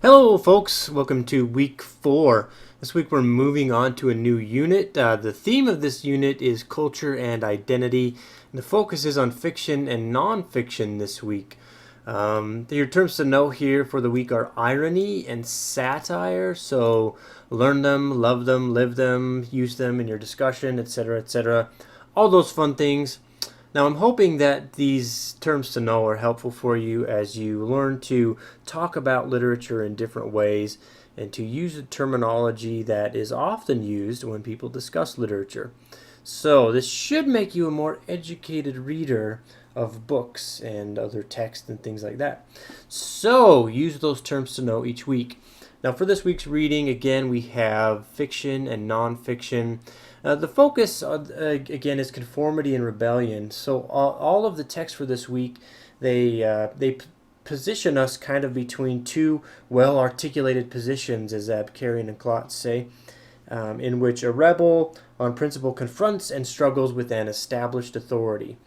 Hello folks, welcome to week 4. This week we're moving on to a new unit. The theme of this unit is culture and identity, and the focus is on fiction and non-fiction this week. Your terms to know here for the week are irony and satire, so learn them, love them, live them, use them in your discussion, etc., etc. All those fun things. Now, I'm hoping that these terms to know are helpful for you as you learn to talk about literature in different ways and to use a terminology that is often used when people discuss literature. So, this should make you a more educated reader of books and other texts and things like that. So, use those terms to know each week. Now, for this week's reading, again, we have fiction and nonfiction. The focus, again, is conformity and rebellion. So all of the text for this week, they position us kind of between two well-articulated positions, as Abkarian and Klotz say, in which a rebel on principle confronts and struggles with an established authority.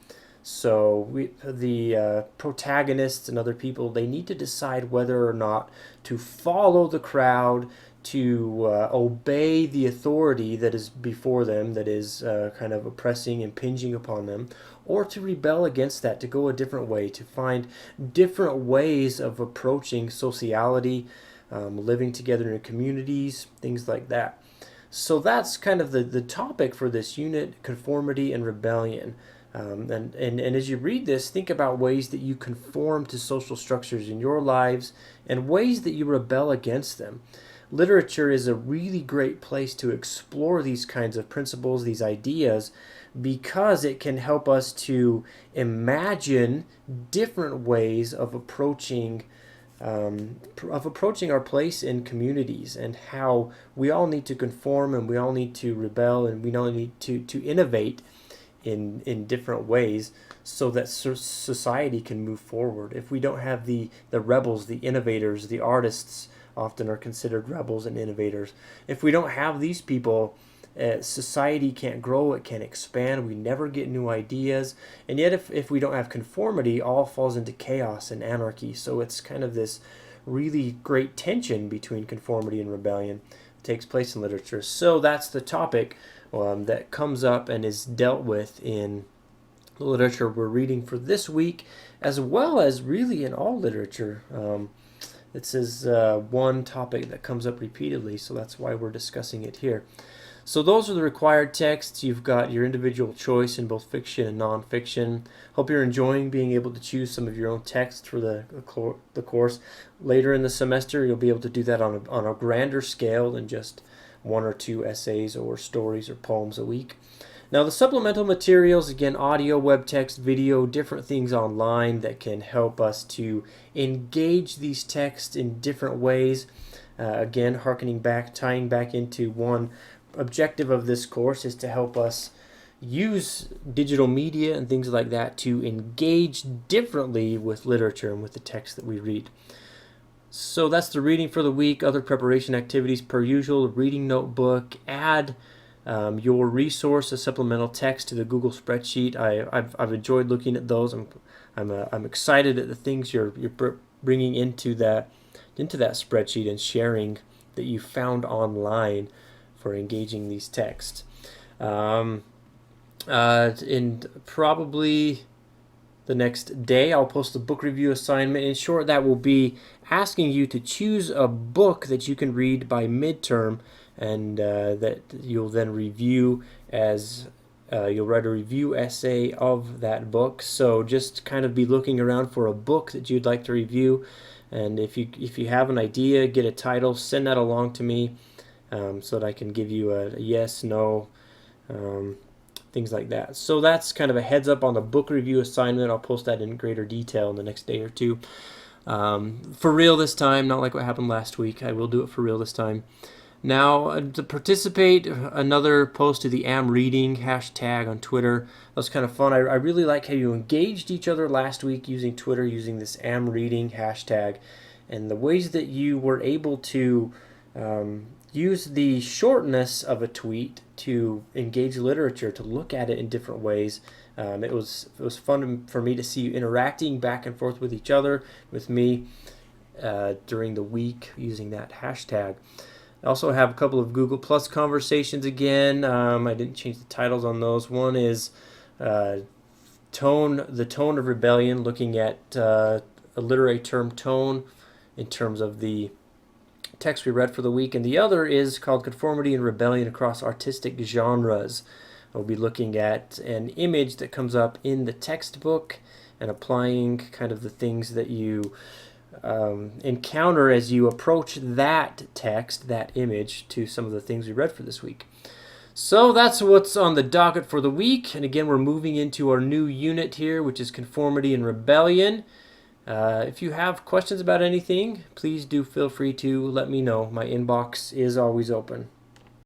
So the protagonists and other people, they need to decide whether or not to follow the crowd, to obey the authority that is before them, that is kind of oppressing, impinging upon them, or to rebel against that, to go a different way, to find different ways of approaching sociality, living together in communities, things like that. So that's kind of the topic for this unit, conformity and rebellion. And as you read this, think about ways that you conform to social structures in your lives and ways that you rebel against them. Literature is a really great place to explore these kinds of principles, these ideas, because it can help us to imagine different ways of approaching our place in communities, and how we all need to conform and we all need to rebel and we all need to innovate in different ways so that society can move forward. If we don't have the rebels, the innovators, the artists often are considered rebels and innovators. If we don't have these people, society can't grow, it can't expand, we never get new ideas. And yet if we don't have conformity, all falls into chaos and anarchy. So it's kind of this really great tension between conformity and rebellion that takes place in literature. So that's the topic that comes up and is dealt with in the literature we're reading for this week, as well as really in all literature. This is one topic that comes up repeatedly, so that's why we're discussing it here. So those are the required texts. You've got your individual choice in both fiction and nonfiction. Hope you're enjoying being able to choose some of your own texts for the course. Later in the semester, you'll be able to do that on a grander scale than just one or two essays or stories or poems a week. Now the supplemental materials, again, audio, web text, video, different things online that can help us to engage these texts in different ways. Again, tying back into one objective of this course is to help us use digital media and things like that to engage differently with literature and with the text that we read. So that's the reading for the week. Other preparation activities per usual: reading notebook, add your resource, a supplemental text, to the Google spreadsheet. I've enjoyed looking at those. I'm excited at the things you're bringing into that spreadsheet and sharing that you found online for engaging these texts. And probably the next day, I'll post a book review assignment. In short, that will be asking you to choose a book that you can read by midterm, and that you'll then review as you'll write a review essay of that book. So just kind of be looking around for a book that you'd like to review, and if you have an idea, get a title, send that along to me, so that I can give you a yes, no, things like that. So that's kind of a heads up on the book review assignment. I'll post that in greater detail in the next day or two. For real this time, not like what happened last week. I will do it for real this time. Now, to participate, another post to the Am Reading hashtag on Twitter. That was kind of fun. I really like how you engaged each other last week using Twitter, using this Am Reading hashtag, and the ways that you were able to use the shortness of a tweet to engage literature, to look at it in different ways. It was fun for me to see you interacting back and forth with each other, with me. during the week using that hashtag. I also have a couple of Google Plus conversations again. I didn't change the titles on those. One is the tone of rebellion, looking at a literary term, tone, in terms of the text we read for the week. And the other is called Conformity and Rebellion Across Artistic Genres. We'll be looking at an image that comes up in the textbook and applying kind of the things that you encounter as you approach that text, that image, to some of the things we read for this week. So that's what's on the docket for the week. And again, we're moving into our new unit here, which is Conformity and Rebellion. If you have questions about anything, please do feel free to let me know. My inbox is always open.